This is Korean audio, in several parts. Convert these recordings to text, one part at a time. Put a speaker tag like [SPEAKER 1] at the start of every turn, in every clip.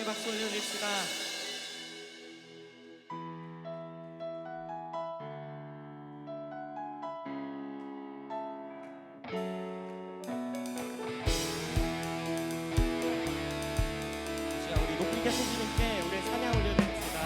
[SPEAKER 1] 감사의 박수 올려드립시다. 자, 우리 높이 계신 주님께 우리 찬양 올려드립시다.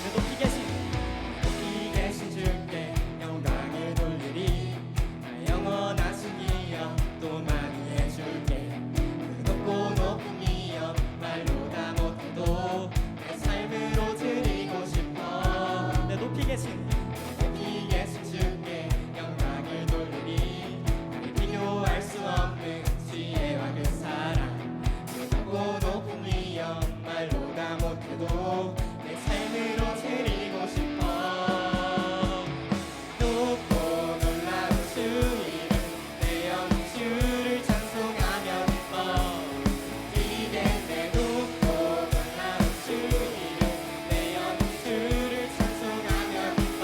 [SPEAKER 1] 네, 높이 계신 주께 영광을 돌리리. 나 영원하신 이여 또 많이 해줄게. 그 높고 높은 이여 말로 다 못해도 내 삶으로 드리고 싶어. 네, 높이 계신 주께 영광을 돌리리. 나를 비교할 수 없는 지혜와 그 사랑. 그 높고 높은 이여 말로 다 못해도 내 삶으로 드리고 싶어. 높고 놀라운 주 이름 내 영혼 주를 찬송하며 기뻐. 이게 내 높고 놀라운 주 이름 내 영혼 주를 찬송하며 기뻐.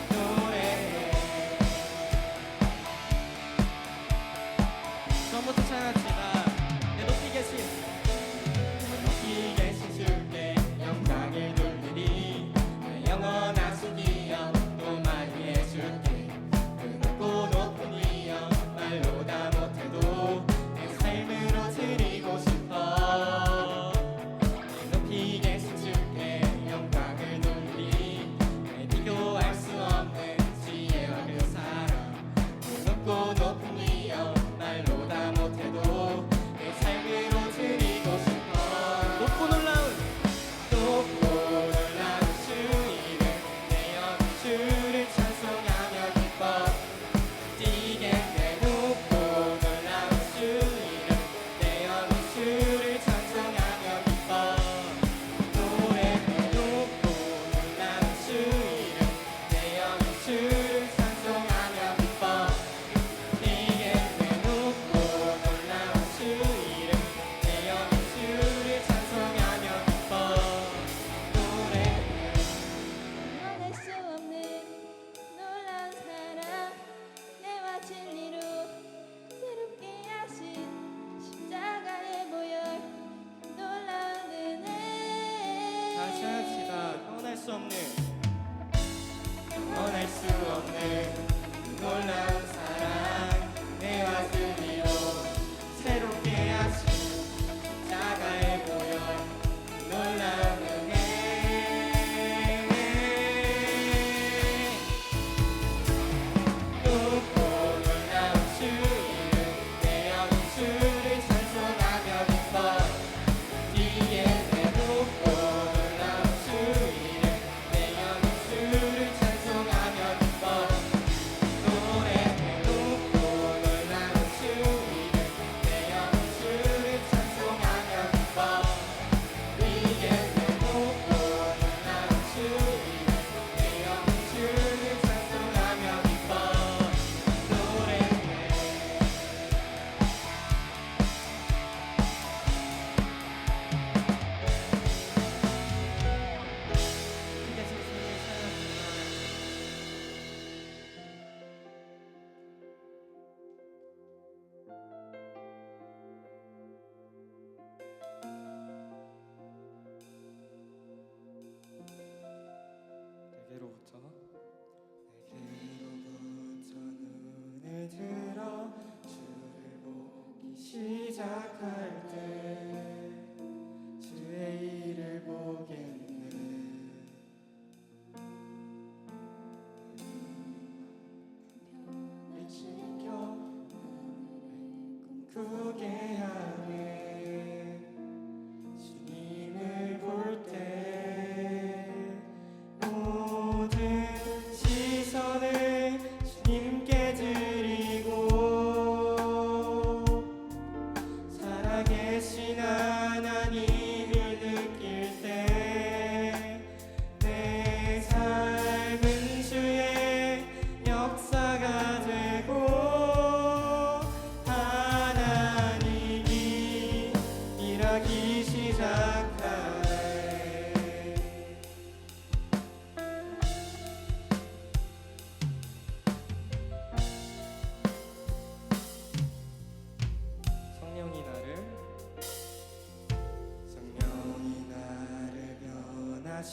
[SPEAKER 1] 노래해. 처음부터 찬양합시다. 내 높이 계신 주께 영광을 돌리리. 내 영원하신 이여 또 많이 해줄게. 그 높고 높은 이여 말로 다 못해도 내 삶으로 드리고 싶어. 내 높이 계신 주께 영광을 돌리리. 내 비교할 수 없는 지혜와 그 사랑. 그 높고 높은 이여 말로 다 못해도 내 삶으로 드리고 싶어. 높고 놀라운 주 이름 내 영혼 주를 찬송하며 기뻐. 뛰게 내 높고 놀라운 주 이름 내 영혼 주를 찬송하며 기뻐. 노래해. 높고 놀라운 주 이름 내 영혼 주를 찬송하며 기뻐. 뛰게 내 높고 놀라운 주 이름 내 영혼 주를 찬송하며 기뻐. 노래해.
[SPEAKER 2] 말할 수 없는 놀라운 사랑 내와 진리로 새롭게 하신 십자가의 보혈 놀라운 은혜.
[SPEAKER 1] 다시 합시다. 영원할 수 없는 놀라운 사랑 내와 진리로 새롭게 하신 십자가의 보혈 놀라운 은혜. 높고 놀라운 주 이름 내 영혼 주를 찬송하며 기뻐. 뒤에 내 높고 놀라운 주 이름 내 영혼 주를 찬송하며 기뻐. 노래해. 높고 놀라운 주 이름 내 영혼 주를 찬송하며 기뻐. 뒤에 내 높고 놀라운 주 이름 내 영혼 주를 찬송하며 기뻐. 노래해. 크게 주님을 찬양합니다. 내게로부터 눈을 들어 주를 보기 시작할 때 주의 일을 보겠네. 별을 지켜 꿈꾸게 하네. 주님을 볼 때 모든 시선을 주님께 드리고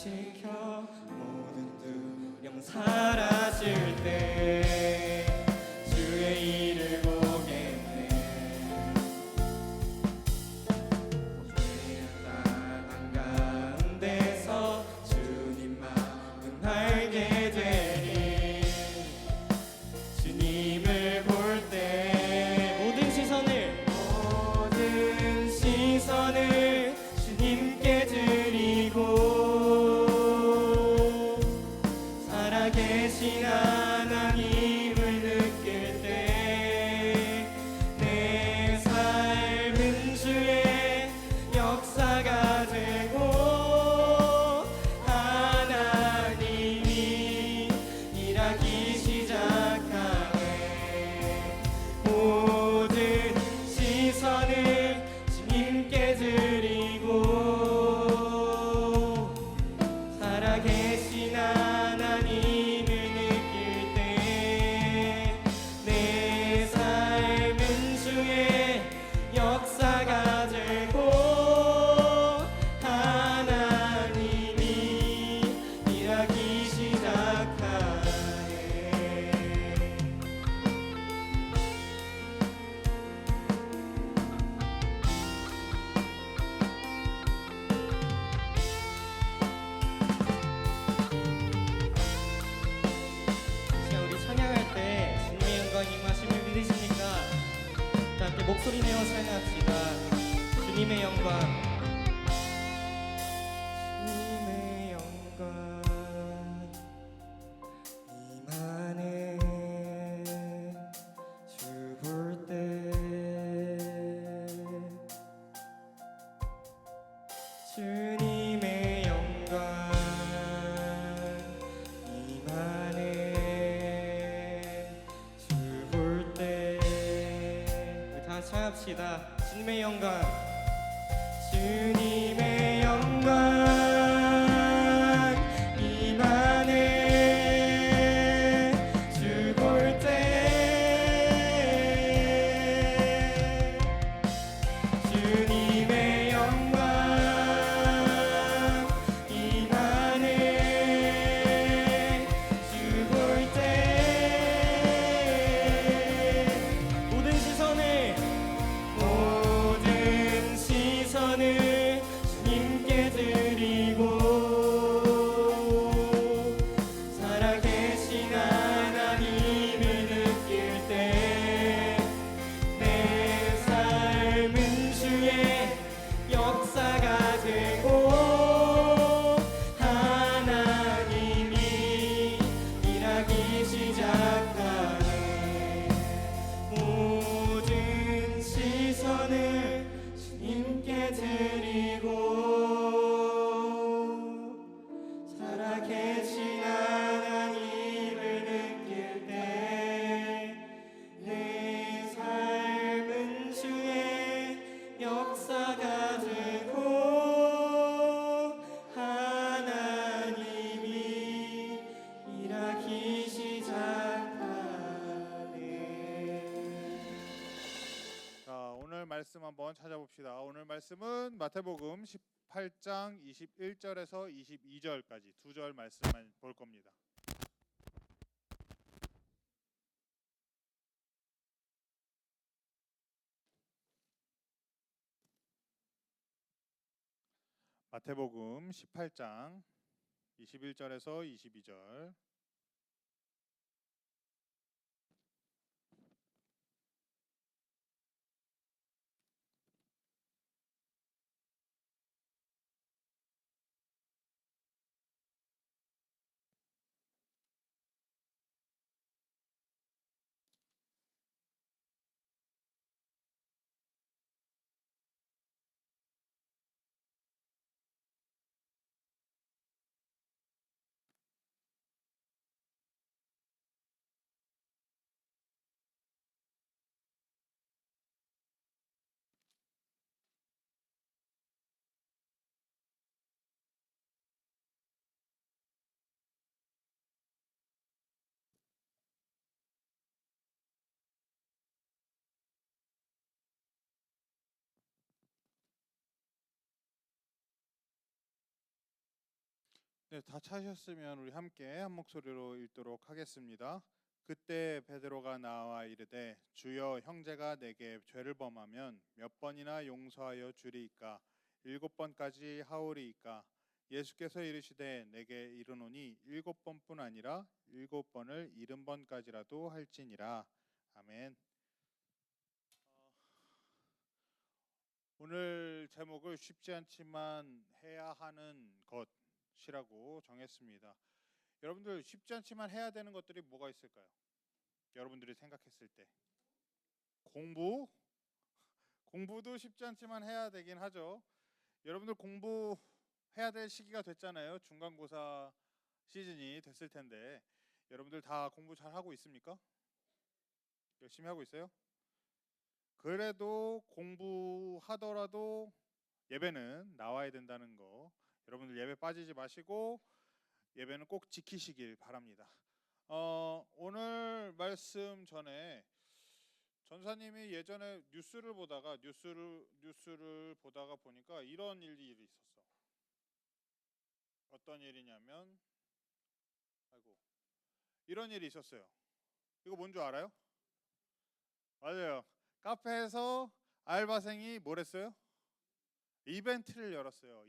[SPEAKER 1] 지켜 모든 두려움 사라질 때 주의 일을 보겠네. 땅 가운데서 주님 마음 알게 되리. 주님을 볼 때 모든 시선을 주님께 드리고 살아계신 하나님을 느낄 때 내 삶은 주의 역사가 되고 하나님이 일하기 시작하네. 모든 시선을 주님께 드리고 살아계신 하나님을 느낄 때 내 삶은 주의 역사가 되고 하나님이 일하기 시작하네. 지금 우리 찬양할 때 주님의 영광 임하심을 믿으십니까? 자, 함께 목소리 내어 찬양합시다. 주님의 영광, 주님의 영광 임하네. 주 볼 때 주님의 영광 임하네. 주 볼 때 우리 다 같이 합시다. 주님의 영광, 주님의 영광 임하네. 주 볼 때 주님의 영광 임하네. 주 볼 때 모든 시선을 주님께 드리고 살아계신 하나님을 느낄 때 내 삶은 주의 역사가 되고 하나님이 일하기 시작하네. 모든 시선을 주님께 드리고 살아계신 하나님을 느낄 때 내 삶은 주의 역사가 되고 하나님이 일하기 시작하네.
[SPEAKER 3] 자, 오늘 말씀 한번 찾아봅시다. 오늘 말씀은 마태복음 18장 21절에서 22절까지 두 절 말씀만 볼 겁니다. 마태복음 18장 21절에서 22절. 네, 다 차셨으면 우리 함께 한 목소리로 읽도록 하겠습니다. 그때 베드로가 나와 이르되 주여 형제가 내게 죄를 범하면 몇 번이나 용서하여 주리이까 7번까지 하오리이까 예수께서 이르시되 내게 이르노니 7번뿐 아니라 7번을 70번까지라도 할지니라. 아멘. 오늘 제목을 쉽지 않지만 해야 하는 것이라고 정했습니다. 여러분들 쉽지 않지만 해야 되는 것들이 뭐가 있을까요? 여러분들이 생각했을 때 공부도 쉽지 않지만 해야 되긴 하죠. 여러분들 공부해야 될 시기가 됐잖아요. 중간고사 시즌이 됐을 텐데 여러분들 다 공부 잘 하고 있습니까? 열심히 하고 있어요? 그래도 공부하더라도 예배는 나와야 된다는 거, 여러분들 예배 빠지지 마시고 예배는 꼭 지키시길 바랍니다. 오늘 말씀 전에 전사님이 예전에 뉴스를 보다가 보니까 이런 일이 있었어. 어떤 일이냐면 이런 일이 있었어요. 이거 뭔 줄 알아요? 맞아요. 카페에서 알바생이 뭘 했어요? 이벤트를 열었어요.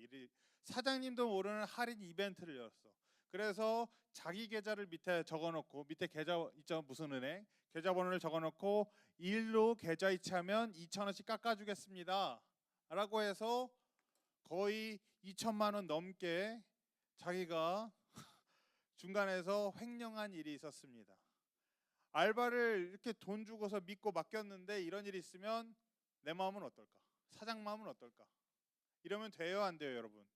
[SPEAKER 3] 사장님도 모르는 할인 이벤트를 열었어. 그래서 자기 계좌를 밑에 적어놓고, 밑에 계좌 있죠, 무슨 은행 계좌번호를 적어놓고 일로 계좌 이체하면 2,000원씩 깎아주겠습니다 라고 해서 거의 2천만 원 넘게 자기가 중간에서 횡령한 일이 있었습니다. 알바를 이렇게 돈 주고서 믿고 맡겼는데 이런 일이 있으면 내 마음은 어떨까? 사장 마음은 어떨까? 이러면 돼요, 안 돼요, 여러분?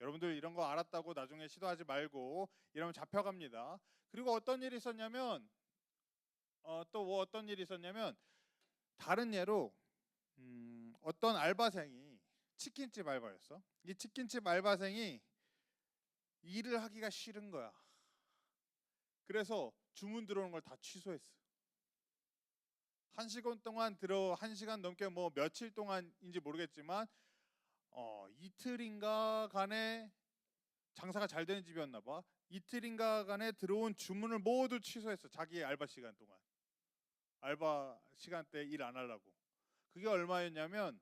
[SPEAKER 3] 여러분들 이런 거 알았다고 나중에 시도하지 말고 이러면 잡혀갑니다. 그리고 어떤 일이 있었냐면 어떤 일이 있었냐면 다른 예로 어떤 알바생이 치킨집 알바였어. 이 치킨집 알바생이 일을 하기가 싫은 거야. 그래서 주문 들어오는 걸 다 취소했어. 1시간 동안 1시간 넘게 뭐 며칠 동안인지 모르겠지만 이틀인가 간에 장사가 잘 되는 집이었나 봐. 이틀인가 간에 들어온 주문을 모두 취소했어. 자기의 알바 시간 동안. 알바 시간 때 일 안 하려고. 그게 얼마였냐면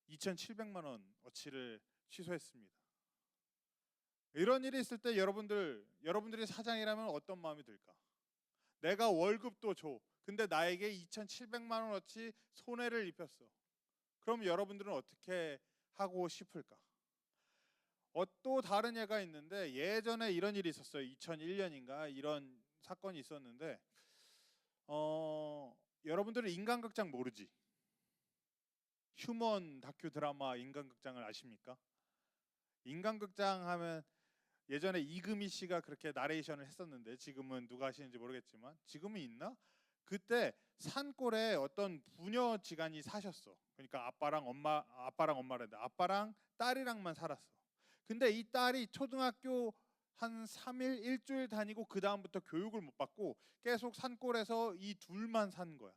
[SPEAKER 3] 2,700만 원 어치를 취소했습니다. 이런 일이 있을 때 여러분들이 사장이라면 어떤 마음이 들까? 내가 월급도 줘. 근데 나에게 2,700만 원어치 손해를 입혔어. 그럼 여러분들은 어떻게 하고 싶을까? 또 다른 예가 있는데 예전에 이런 일이 있었어요. 2001년인가 이런 사건이 있었는데 여러분들은 인간극장 모르지? 휴먼 다큐 드라마 인간극장을 아십니까? 인간극장 하면 예전에 이금희 씨가 그렇게 나레이션을 했었는데 지금은 누가 하시는지 모르겠지만 지금은 있나? 그때 산골에 어떤 부녀지간이 사셨어. 그러니까 아빠랑 딸이랑만 살았어. 근데 이 딸이 초등학교 한 3일 일주일 다니고 그 다음부터 교육을 못 받고 계속 산골에서 이 둘만 산 거야.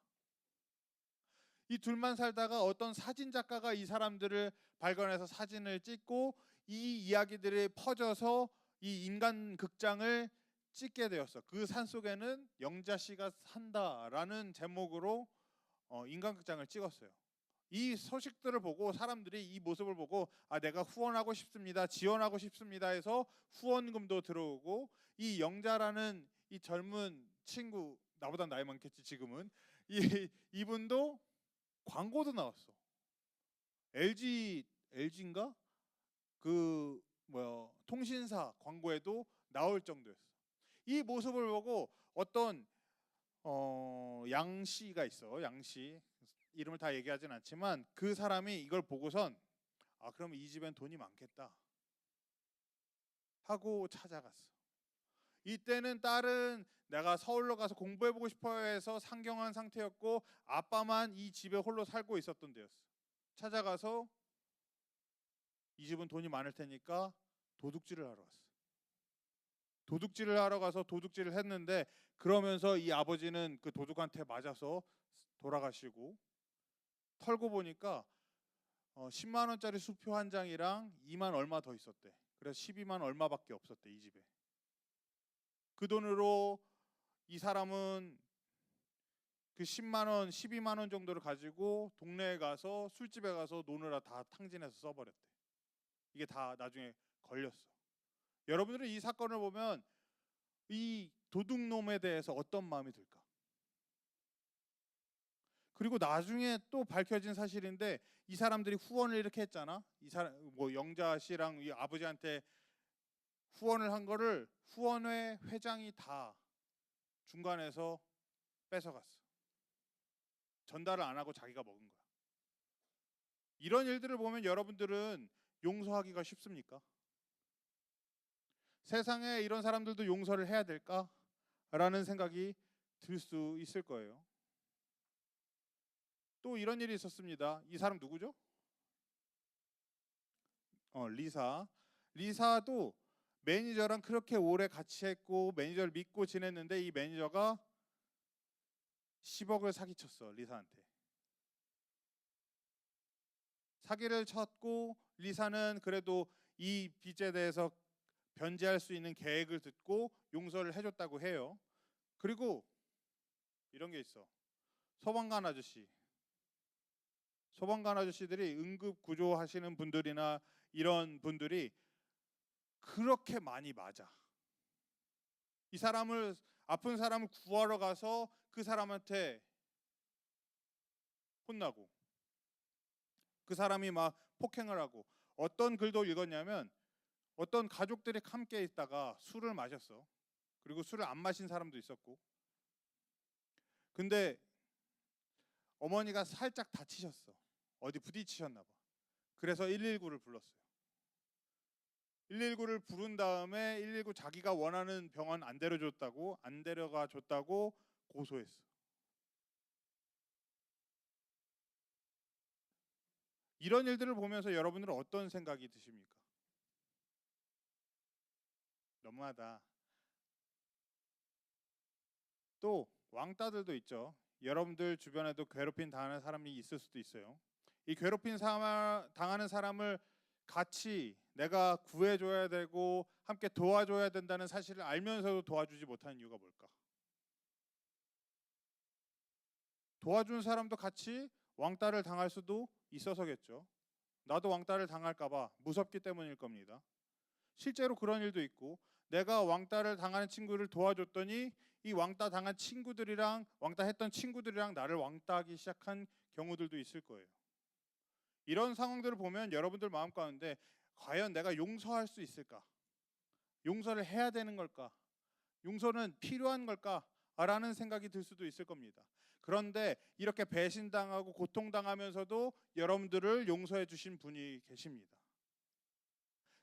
[SPEAKER 3] 이 둘만 살다가 어떤 사진 작가가 이 사람들을 발견해서 사진을 찍고 이 이야기들이 퍼져서 이 인간 극장을 찍게 되었어. 그 산속에는 영자 씨가 산다라는 제목으로 인간 극장을 찍었어요. 이 소식들을 보고 사람들이 이 모습을 보고 내가 후원하고 싶습니다, 지원하고 싶습니다 해서 후원금도 들어오고 이 영자라는 이 젊은 친구, 나보다 나이 많겠지 지금은, 이분도 광고도 나왔어. LG인가? 통신사 광고에도 나올 정도였어. 이 모습을 보고 어떤 양씨가 있어. 양씨 이름을 다 얘기하진 않지만 그 사람이 이걸 보고선 그럼 이 집엔 돈이 많겠다 하고 찾아갔어. 이때는 딸은 내가 서울로 가서 공부해보고 싶어 해서 상경한 상태였고 아빠만 이 집에 홀로 살고 있었던 데였어. 찾아가서 이 집은 돈이 많을 테니까 도둑질을 하러 갔어. 도둑질을 하러 가서 도둑질을 했는데 그러면서 이 아버지는 그 도둑한테 맞아서 돌아가시고 털고 보니까 10만 원짜리 수표 한 장이랑 2만 얼마 더 있었대. 그래서 12만 얼마밖에 없었대, 이 집에. 그 돈으로 이 사람은 그 10만 원, 12만 원 정도를 가지고 동네에 가서 술집에 가서 노느라 다 탕진해서 써버렸대. 이게 다 나중에 걸렸어. 여러분들은 이 사건을 보면 이 도둑놈에 대해서 어떤 마음이 들까? 그리고 나중에 또 밝혀진 사실인데 이 사람들이 후원을 이렇게 했잖아. 이 사람 뭐 영자 씨랑 이 아버지한테 후원을 한 거를 후원회 회장이 다 중간에서 뺏어갔어. 전달을 안 하고 자기가 먹은 거야. 이런 일들을 보면 여러분들은 용서하기가 쉽습니까? 세상에 이런 사람들도 용서를 해야 될까? 라는 생각이 들 수 있을 거예요. 또 이런 일이 있었습니다. 이 사람 누구죠? 리사. 리사도 매니저랑 그렇게 오래 같이 했고 매니저를 믿고 지냈는데 이 매니저가 10억을 사기쳤어, 리사한테. 사기를 쳤고 리사는 그래도 이 빚에 대해서 변제할 수 있는 계획을 듣고 용서를 해줬다고 해요. 그리고 이런 게 있어. 소방관 아저씨. 소방관 아저씨들이 응급 구조하시는 분들이나 이런 분들이 그렇게 많이 맞아. 이 사람을, 아픈 사람을 구하러 가서 그 사람한테 혼나고 그 사람이 막 폭행을 하고. 어떤 글도 읽었냐면 어떤 가족들이 함께 있다가 술을 마셨어. 그리고 술을 안 마신 사람도 있었고. 근데 어머니가 살짝 다치셨어. 어디 부딪히셨나 봐. 그래서 119를 불렀어요. 119를 부른 다음에 119 자기가 원하는 병원 안 데려가 줬다고 고소했어. 이런 일들을 보면서 여러분들은 어떤 생각이 드십니까? 너무하다. 또 왕따들도 있죠. 여러분들 주변에도 괴롭힘 당하는 사람이 있을 수도 있어요. 이 괴롭힘 당하는 사람을 같이 내가 구해줘야 되고 함께 도와줘야 된다는 사실을 알면서도 도와주지 못하는 이유가 뭘까? 도와준 사람도 같이 왕따를 당할 수도 있어서겠죠. 나도 왕따를 당할까 봐 무섭기 때문일 겁니다. 실제로 그런 일도 있고 내가 왕따를 당하는 친구를 도와줬더니 이 왕따 당한 친구들이랑 왕따했던 친구들이랑 나를 왕따하기 시작한 경우들도 있을 거예요. 이런 상황들을 보면 여러분들 마음 가운데 과연 내가 용서할 수 있을까? 용서를 해야 되는 걸까? 용서는 필요한 걸까? 라는 생각이 들 수도 있을 겁니다. 그런데 이렇게 배신당하고 고통당하면서도 여러분들을 용서해 주신 분이 계십니다.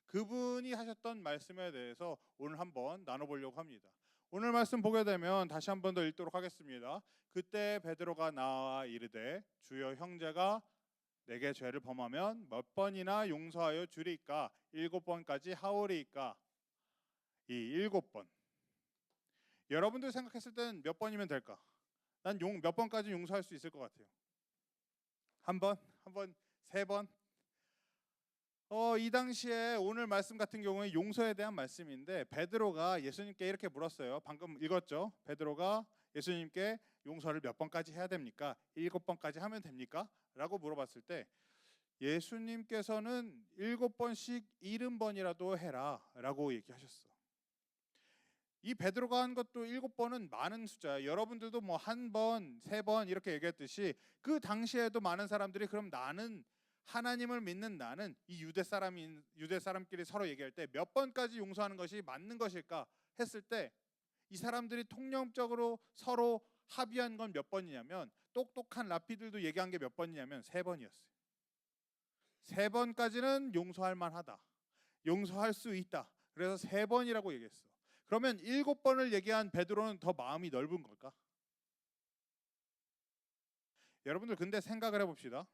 [SPEAKER 3] 그분이 하셨던 말씀에 대해서 오늘 한번 나눠보려고 합니다. 오늘 말씀 보게 되면 다시 한 번 더 읽도록 하겠습니다. 그때 베드로가 나와 이르되 주여 형제가 내게 죄를 범하면 몇 번이나 용서하여 주리까? 7번까지 하오리까? 이 7번. 여러분들 생각했을 때는 몇 번이면 될까? 난 몇 번까지 용서할 수 있을 것 같아요. 한 번, 3번. 이 당시에 오늘 말씀 같은 경우에 용서에 대한 말씀인데 베드로가 예수님께 이렇게 물었어요. 방금 읽었죠? 베드로가 예수님께 용서를 몇 번까지 해야 됩니까? 7번까지 하면 됩니까? 라고 물어봤을 때 예수님께서는 7번씩 70번이라도 해라 라고 얘기하셨어. 이 베드로가 한 것도 7번은 많은 숫자예요. 여러분들도 뭐 1번, 3번 이렇게 얘기했듯이 그 당시에도 많은 사람들이 그럼 나는 하나님을 믿는 나는 이 유대 사람끼리 서로 얘기할 때 몇 번까지 용서하는 것이 맞는 것일까 했을 때 이 사람들이 통념적으로 서로 합의한 건 몇 번이냐면 똑똑한 랍비들도 얘기한 게 몇 번이냐면 3번이었어요. 3번까지는 용서할 만하다. 용서할 수 있다. 그래서 3번이라고 얘기했어. 그러면 7번을 얘기한 베드로는 더 마음이 넓은 걸까? 여러분들 근데 생각을 해봅시다.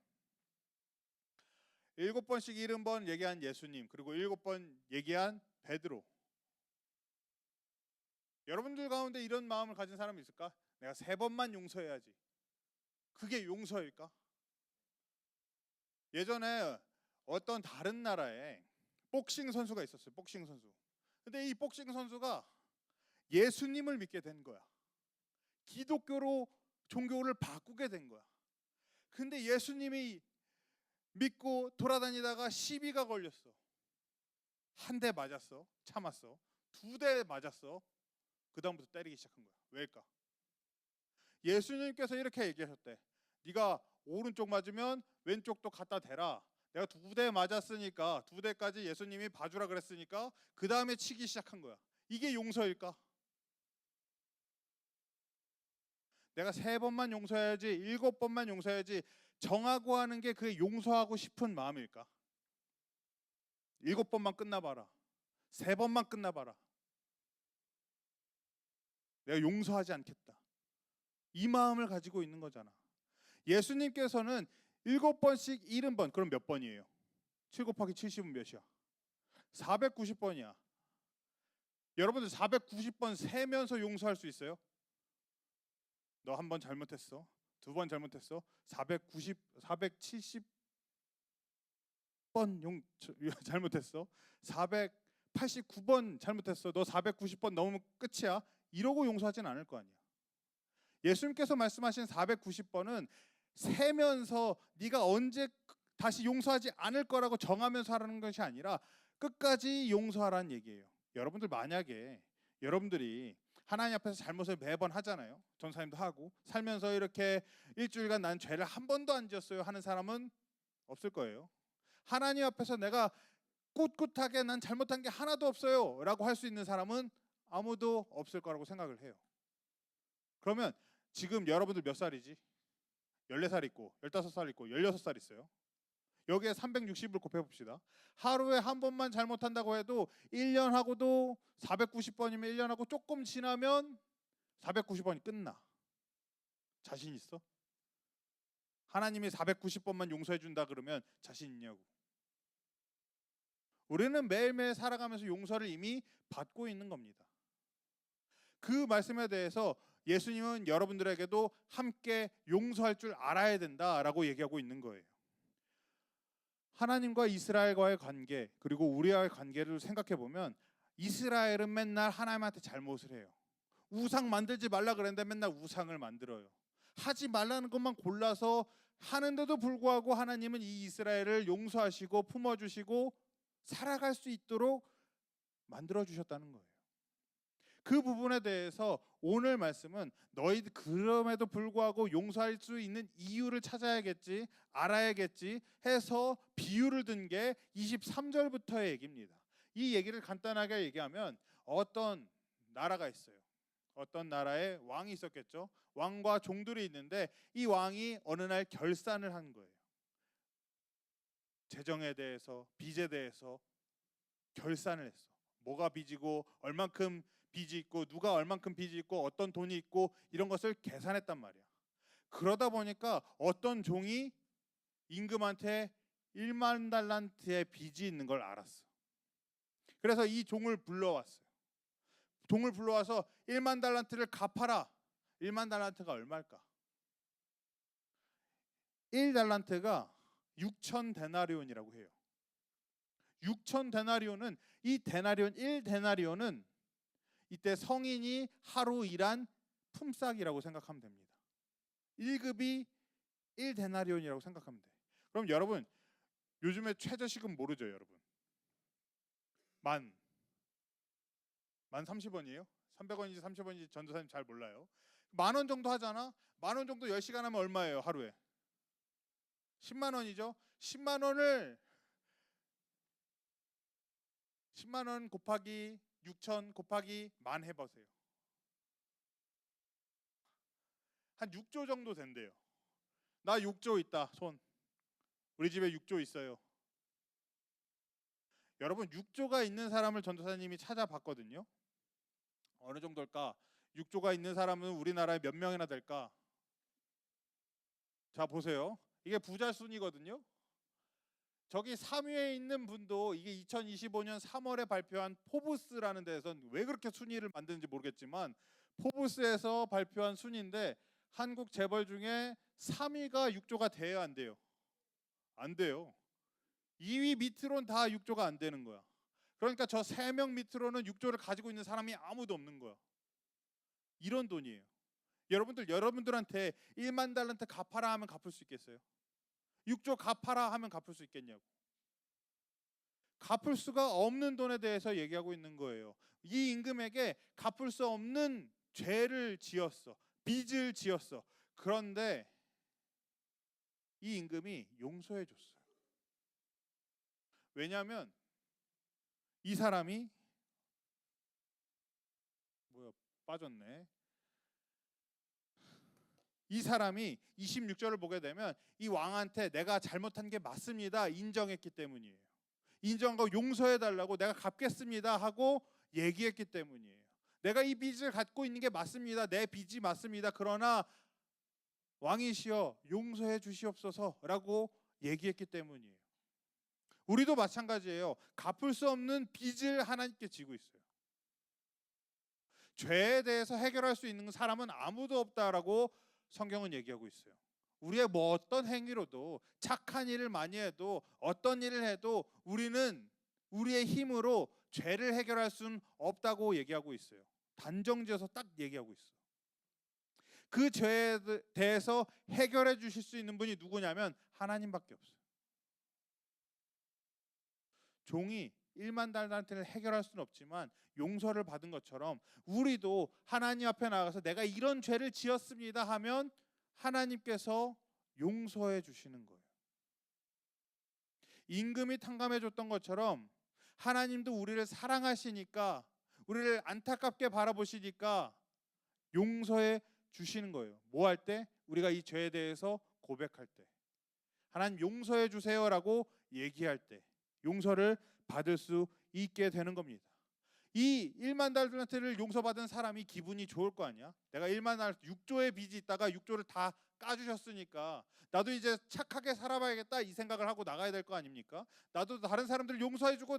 [SPEAKER 3] 7번씩 70번 얘기한 예수님 그리고 7번 얘기한 베드로. 여러분들 가운데 이런 마음을 가진 사람이 있을까? 내가 3번만 용서해야지. 그게 용서일까? 예전에 어떤 다른 나라에 복싱 선수가 있었어요. 복싱 선수. 근데 이 복싱 선수가 예수님을 믿게 된 거야. 기독교로 종교를 바꾸게 된 거야. 근데 예수님이 믿고 돌아다니다가 시비가 걸렸어. 한 대 맞았어. 참았어. 2대 맞았어. 그 다음부터 때리기 시작한 거야. 왜일까? 예수님께서 이렇게 얘기하셨대. 네가 오른쪽 맞으면 왼쪽도 갖다 대라. 내가 2대 맞았으니까 2대까지 예수님이 봐주라 그랬으니까 그 다음에 치기 시작한 거야. 이게 용서일까? 내가 3번만 용서해야지 7번만 용서해야지 정하고 하는 게 그게 용서하고 싶은 마음일까? 7번만 끝나봐라. 3번만 끝나봐라. 내가 용서하지 않겠다. 이 마음을 가지고 있는 거잖아. 예수님께서는 7번씩 70번. 그럼 몇 번이에요? 7 곱하기 70은 몇이야? 490번이야. 여러분들 490번 세면서 용서할 수 있어요? 너 한 번 잘못했어. 2번 잘못했어. 470번 잘못했어. 489번 잘못했어. 너 490번 넘으면 끝이야. 이러고 용서하진 않을 거 아니야. 예수님께서 말씀하신 490번은 세면서 네가 언제 다시 용서하지 않을 거라고 정하면서 하라는 것이 아니라 끝까지 용서하라는 얘기예요. 여러분들 만약에 여러분들이 하나님 앞에서 잘못을 매번 하잖아요. 전사님도 하고 살면서 이렇게 일주일간 난 죄를 한 번도 안 지었어요 하는 사람은 없을 거예요. 하나님 앞에서 내가 꿋꿋하게 난 잘못한 게 하나도 없어요 라고 할 수 있는 사람은 아무도 없을 거라고 생각을 해요. 그러면 지금 여러분들 몇 살이지? 14살 있고 15살 있고 16살 있어요. 여기에 360을 곱해봅시다. 하루에 한 번만 잘못한다고 해도 1년 하고도 490번이면 1년 하고 조금 지나면 490번이 끝나. 자신 있어? 하나님이 490번만 용서해 준다 그러면 자신 있냐고. 우리는 매일매일 살아가면서 용서를 이미 받고 있는 겁니다. 그 말씀에 대해서 예수님은 여러분들에게도 함께 용서할 줄 알아야 된다라고 얘기하고 있는 거예요. 하나님과 이스라엘과의 관계 그리고 우리와의 관계를 생각해 보면 이스라엘은 맨날 하나님한테 잘못을 해요. 우상 만들지 말라 그랬는데 맨날 우상을 만들어요. 하지 말라는 것만 골라서 하는데도 불구하고 하나님은 이 이스라엘을 용서하시고 품어주시고 살아갈 수 있도록 만들어주셨다는 거예요. 그 부분에 대해서 오늘 말씀은 너희들 그럼에도 불구하고 용서할 수 있는 이유를 찾아야겠지, 알아야겠지 해서 비유를 든 게 23절부터의 얘기입니다. 이 얘기를 간단하게 얘기하면 어떤 나라가 있어요. 어떤 나라에 왕이 있었겠죠. 왕과 종들이 있는데 이 왕이 어느 날 결산을 한 거예요. 재정에 대해서, 빚에 대해서 결산을 했어. 뭐가 빚이고 얼만큼 빚이 있고 누가 얼만큼 빚이 있고 어떤 돈이 있고 이런 것을 계산했단 말이야. 그러다 보니까 어떤 종이 임금한테 1만 달란트의 빚이 있는 걸 알았어. 그래서 이 종을 불러왔어요. 종을 불러와서 1만 달란트를 갚아라. 1만 달란트가 얼마일까? 1달란트가 6천 데나리온이라고 해요. 6천 데나리온은 이 데나리온 1데나리온은 이때 성인이 하루 일한 품삯이라고 생각하면 됩니다. 1급이 1데나리온이라고 생각하면 돼. 그럼 여러분 요즘에 최저시급 모르죠, 여러분? 만 30원이에요? 300원인지 30원인지 전도사님 잘 몰라요. 10,000원 정도 하잖아. 10,000원 정도 10시간 하면 얼마예요, 하루에? 10만 원이죠. 10만 원을 10만 원 곱하기 6천 곱하기 10,000 해보세요. 한 6조 정도 된대요. 나 6조 있다, 손. 우리 집에 6조 있어요. 여러분 6조가 있는 사람을 전도사님이 찾아봤거든요. 어느 정도일까? 6조가 있는 사람은 우리나라에 몇 명이나 될까? 자 보세요. 이게 부자 순이거든요. 저기 3위에 있는 분도 이게 2025년 3월에 발표한 포브스라는 데에선 왜 그렇게 순위를 만드는지 모르겠지만 포브스에서 발표한 순위인데 한국 재벌 중에 3위가 6조가 돼야 안 돼요. 안 돼요. 2위 밑으로는 다 6조가 안 되는 거야. 그러니까 저 3명 밑으로는 6조를 가지고 있는 사람이 아무도 없는 거야. 이런 돈이에요. 여러분들한테 1만 달란트 갚아라 하면 갚을 수 있겠어요? 6조 갚아라 하면 갚을 수 있겠냐고. 갚을 수가 없는 돈에 대해서 얘기하고 있는 거예요. 이 임금에게 갚을 수 없는 죄를 지었어. 빚을 지었어. 그런데 이 임금이 용서해 줬어요. 왜냐하면 이 사람이 빠졌네. 이 사람이 26절을 보게 되면 이 왕한테 내가 잘못한 게 맞습니다 인정했기 때문이에요. 인정하고 용서해 달라고 내가 갚겠습니다 하고 얘기했기 때문이에요. 내가 이 빚을 갖고 있는 게 맞습니다. 내 빚이 맞습니다. 그러나 왕이시여 용서해 주시옵소서라고 얘기했기 때문이에요. 우리도 마찬가지예요. 갚을 수 없는 빚을 하나님께 지고 있어요. 죄에 대해서 해결할 수 있는 사람은 아무도 없다라고 성경은 얘기하고 있어요. 우리의 어떤 행위로도 착한 일을 많이 해도 어떤 일을 해도 우리는 우리의 힘으로 죄를 해결할 수는 없다고 얘기하고 있어요. 단정지어서 딱 얘기하고 있어요. 그 죄에 대해서 해결해 주실 수 있는 분이 누구냐면 하나님밖에 없어요. 종이 1만 달란트를 해결할 수는 없지만 용서를 받은 것처럼 우리도 하나님 앞에 나가서 내가 이런 죄를 지었습니다 하면 하나님께서 용서해 주시는 거예요. 임금이 탕감해 줬던 것처럼 하나님도 우리를 사랑하시니까 우리를 안타깝게 바라보시니까 용서해 주시는 거예요. 뭐 할 때? 우리가 이 죄에 대해서 고백할 때, 하나님 용서해 주세요라고 얘기할 때 용서를 받을 수 있게 되는 겁니다. 이 1만 달란트를 용서받은 사람이 기분이 좋을 거 아니야? 내가 1만 달란트 6조의 빚이 있다가 6조를 다 까주셨으니까 나도 이제 착하게 살아봐야겠다 이 생각을 하고 나가야 될 거 아닙니까? 나도 다른 사람들 용서해주고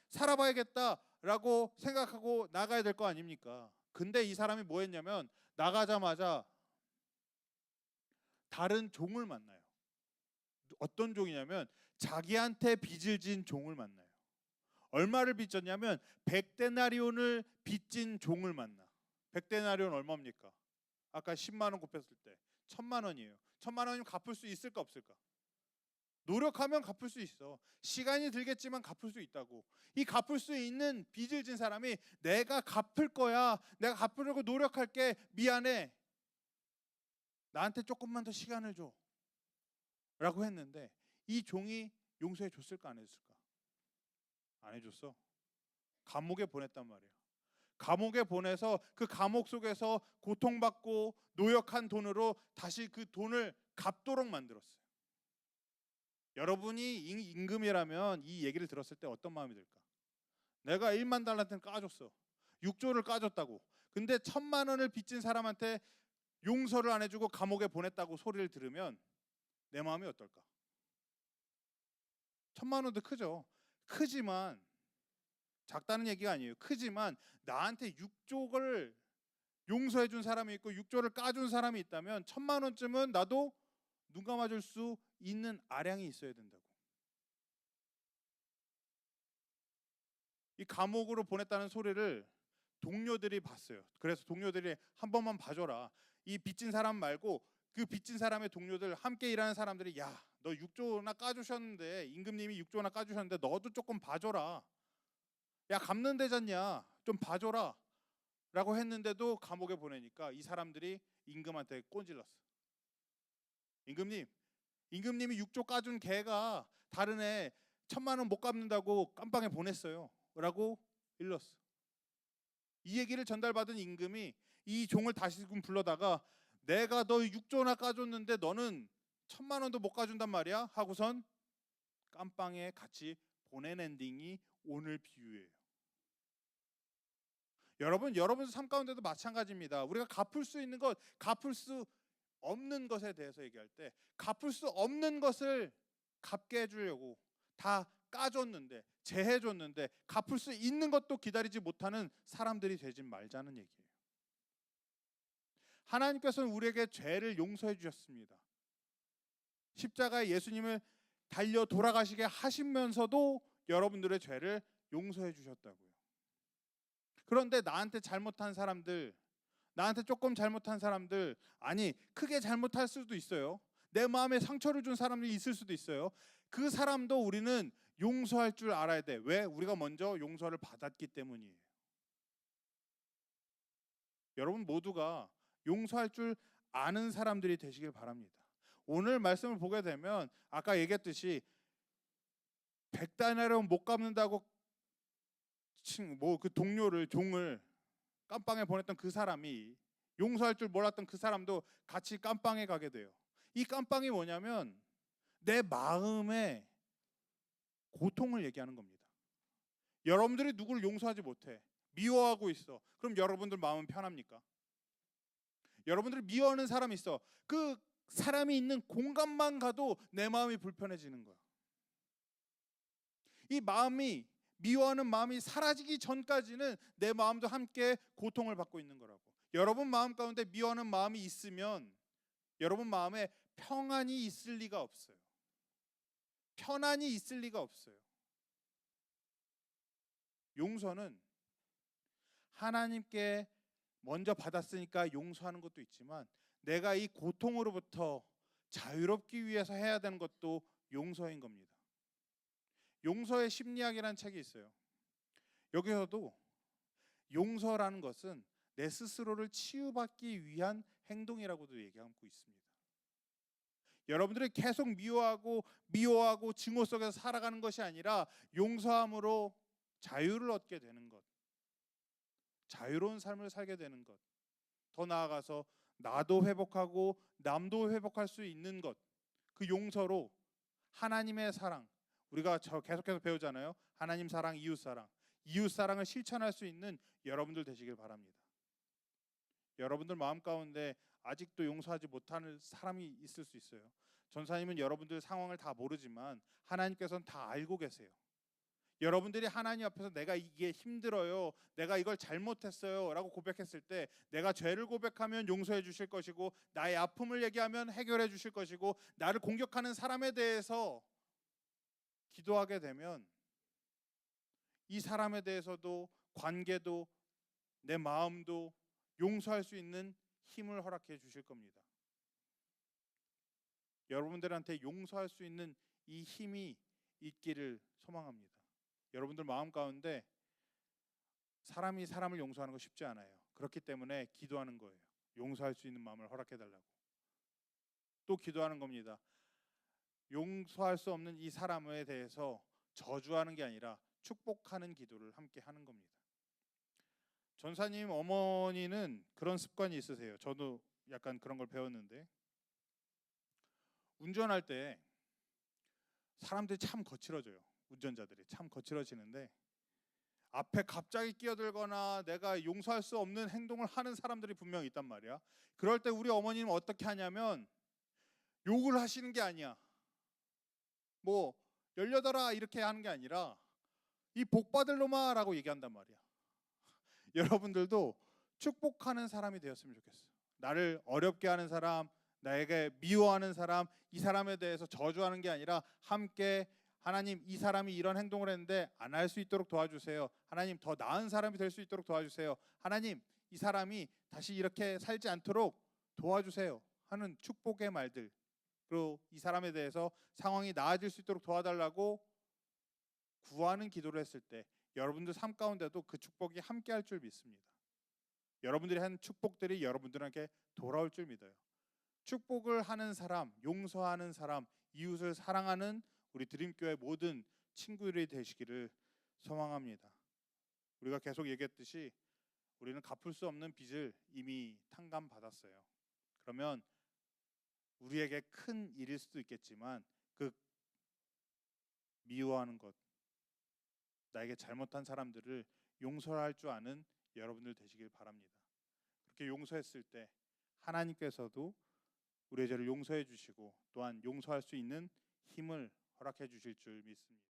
[SPEAKER 3] 살아봐야겠다라고 생각하고 나가야 될 거 아닙니까? 근데 이 사람이 뭐 했냐면 나가자마자 다른 종을 만나요. 어떤 종이냐면 자기한테 빚을 진 종을 만나요. 얼마를 빚졌냐면 100데나리온을 빚진 종을 만나. 100데나리온 얼마입니까? 아까 10만 원 곱했을 때 1000만 원이에요. 1000만 원이면 갚을 수 있을까 없을까? 노력하면 갚을 수 있어. 시간이 들겠지만 갚을 수 있다고. 이 갚을 수 있는 빚을 진 사람이 내가 갚을 거야. 내가 갚으려고 노력할게. 미안해. 나한테 조금만 더 시간을 줘. 라고 했는데 이 종이 용서해 줬을까 안 해줬을까? 안 해줬어. 감옥에 보냈단 말이에요. 감옥에 보내서 그 감옥 속에서 고통받고 노역한 돈으로 다시 그 돈을 갚도록 만들었어요. 여러분이 임금이라면 이 얘기를 들었을 때 어떤 마음이 들까? 내가 1만 달란트는 까줬어. 6조를 까줬다고. 근데 1000만 원을 빚진 사람한테 용서를 안 해주고 감옥에 보냈다고 소리를 들으면 내 마음이 어떨까? 1000만 원도 크죠. 크지만 작다는 얘기가 아니에요. 크지만 나한테 6조를 용서해 준 사람이 있고 6조를 까준 사람이 있다면 1000만 원쯤은 나도 눈 감아줄 수 있는 아량이 있어야 된다고. 이 감옥으로 보냈다는 소리를 동료들이 봤어요. 그래서 동료들이 한 번만 봐줘라. 이 빚진 사람 말고 그 빚진 사람의 동료들 함께 일하는 사람들이 야, 너 6조나 까주셨는데 임금님이 6조나 까주셨는데 너도 조금 봐줘라. 야, 갚는 데잖냐. 좀 봐줘라. 라고 했는데도 감옥에 보내니까 이 사람들이 임금한테 꼰질렀어. 임금님이 6조 까준 걔가 다른 애 1000만 원 못 갚는다고 깜빵에 보냈어요. 라고 일렀어. 이 얘기를 전달받은 임금이 이 종을 다시금 불러다가 내가 너 6조나 까줬는데 너는 1000만 원도 못 까준단 말이야? 하고선 깜빵에 같이 보낸 엔딩이 오늘 비유예요. 여러분 삶 가운데도 마찬가지입니다. 우리가 갚을 수 있는 것, 갚을 수 없는 것에 대해서 얘기할 때 갚을 수 없는 것을 갚게 해주려고 다 까줬는데 재해줬는데 갚을 수 있는 것도 기다리지 못하는 사람들이 되지 말자는 얘기예요. 하나님께서는 우리에게 죄를 용서해 주셨습니다. 십자가에 예수님을 달려 돌아가시게 하시면서도 여러분들의 죄를 용서해 주셨다고요. 그런데 나한테 잘못한 사람들, 나한테 조금 잘못한 사람들, 아니 크게 잘못할 수도 있어요. 내 마음에 상처를 준 사람들이 있을 수도 있어요. 그 사람도 우리는 용서할 줄 알아야 돼. 왜? 우리가 먼저 용서를 받았기 때문이에요. 여러분 모두가 용서할 줄 아는 사람들이 되시길 바랍니다. 오늘 말씀을 보게 되면 아까 얘기했듯이 100다나리온 못 갚는다고 그 동료를, 종을 깜빵에 보냈던 그 사람이, 용서할 줄 몰랐던 그 사람도 같이 깜빵에 가게 돼요. 이 깜빵이 뭐냐면 내 마음의 고통을 얘기하는 겁니다. 여러분들이 누구를 용서하지 못해, 미워하고 있어. 그럼 여러분들 마음은 편합니까? 여러분들이 미워하는 사람이 있어. 그 사람이 있는 공간만 가도 내 마음이 불편해지는 거야. 이 마음이, 미워하는 마음이 사라지기 전까지는 내 마음도 함께 고통을 받고 있는 거라고. 여러분 마음 가운데 미워하는 마음이 있으면 여러분 마음에 평안이 있을 리가 없어요. 편안이 있을 리가 없어요. 용서는 하나님께 먼저 받았으니까 용서하는 것도 있지만 내가 이 고통으로부터 자유롭기 위해서 해야 되는 것도 용서인 겁니다. 용서의 심리학이라는 책이 있어요. 여기서도 용서라는 것은 내 스스로를 치유받기 위한 행동이라고도 얘기하고 있습니다. 여러분들이 계속 미워하고 증오 속에서 살아가는 것이 아니라 용서함으로 자유를 얻게 되는 것, 자유로운 삶을 살게 되는 것, 더 나아가서 나도 회복하고 남도 회복할 수 있는 것, 그 용서로 하나님의 사랑, 우리가 계속해서 배우잖아요. 하나님 사랑, 이웃 사랑, 이웃 사랑을 실천할 수 있는 여러분들 되시길 바랍니다. 여러분들 마음 가운데 아직도 용서하지 못하는 사람이 있을 수 있어요. 전사님은 여러분들 상황을 다 모르지만 하나님께서는 다 알고 계세요. 여러분들이 하나님 앞에서 내가 이게 힘들어요, 내가 이걸 잘못했어요 라고 고백했을 때 내가 죄를 고백하면 용서해 주실 것이고, 나의 아픔을 얘기하면 해결해 주실 것이고, 나를 공격하는 사람에 대해서 기도하게 되면 이 사람에 대해서도, 관계도, 내 마음도 용서할 수 있는 힘을 허락해 주실 겁니다. 여러분들한테 용서할 수 있는 이 힘이 있기를 소망합니다. 여러분들 마음 가운데 사람이 사람을 용서하는 거 쉽지 않아요. 그렇기 때문에 기도하는 거예요. 용서할 수 있는 마음을 허락해 달라고. 또 기도하는 겁니다. 용서할 수 없는 이 사람에 대해서 저주하는 게 아니라 축복하는 기도를 함께 하는 겁니다. 전사님 어머니는 그런 습관이 있으세요. 저도 약간 그런 걸 배웠는데, 운전할 때 사람들이 참 거칠어져요. 운전자들이 참 거칠어지는데 앞에 갑자기 끼어들거나 내가 용서할 수 없는 행동을 하는 사람들이 분명히 있단 말이야. 그럴 때 우리 어머니는 어떻게 하냐면 욕을 하시는 게 아니야. 뭐 열려더라 이렇게 하는 게 아니라 이 복 받을 놈아 라고 얘기한단 말이야. 여러분들도 축복하는 사람이 되었으면 좋겠어. 나를 어렵게 하는 사람, 나에게 미워하는 사람, 이 사람에 대해서 저주하는 게 아니라 함께 하나님, 이 사람이 이런 행동을 했는데 안 할 수 있도록 도와주세요. 하나님, 더 나은 사람이 될 수 있도록 도와주세요. 하나님, 이 사람이 다시 이렇게 살지 않도록 도와주세요 하는 축복의 말들, 그리고 이 사람에 대해서 상황이 나아질 수 있도록 도와달라고 구하는 기도를 했을 때 여러분들 삶 가운데도 그 축복이 함께 할 줄 믿습니다. 여러분들이 한 축복들이 여러분들에게 돌아올 줄 믿어요. 축복을 하는 사람, 용서하는 사람, 이웃을 사랑하는 우리 드림교회 모든 친구들이 되시기를 소망합니다. 우리가 계속 얘기했듯이 우리는 갚을 수 없는 빚을 이미 탕감받았어요. 그러면 우리에게 큰 일일 수도 있겠지만 그 미워하는 것, 나에게 잘못한 사람들을 용서할 줄 아는 여러분들 되시길 바랍니다. 그렇게 용서했을 때 하나님께서도 우리의 죄를 용서해 주시고 또한 용서할 수 있는 힘을 허락해 주실 줄 믿습니다.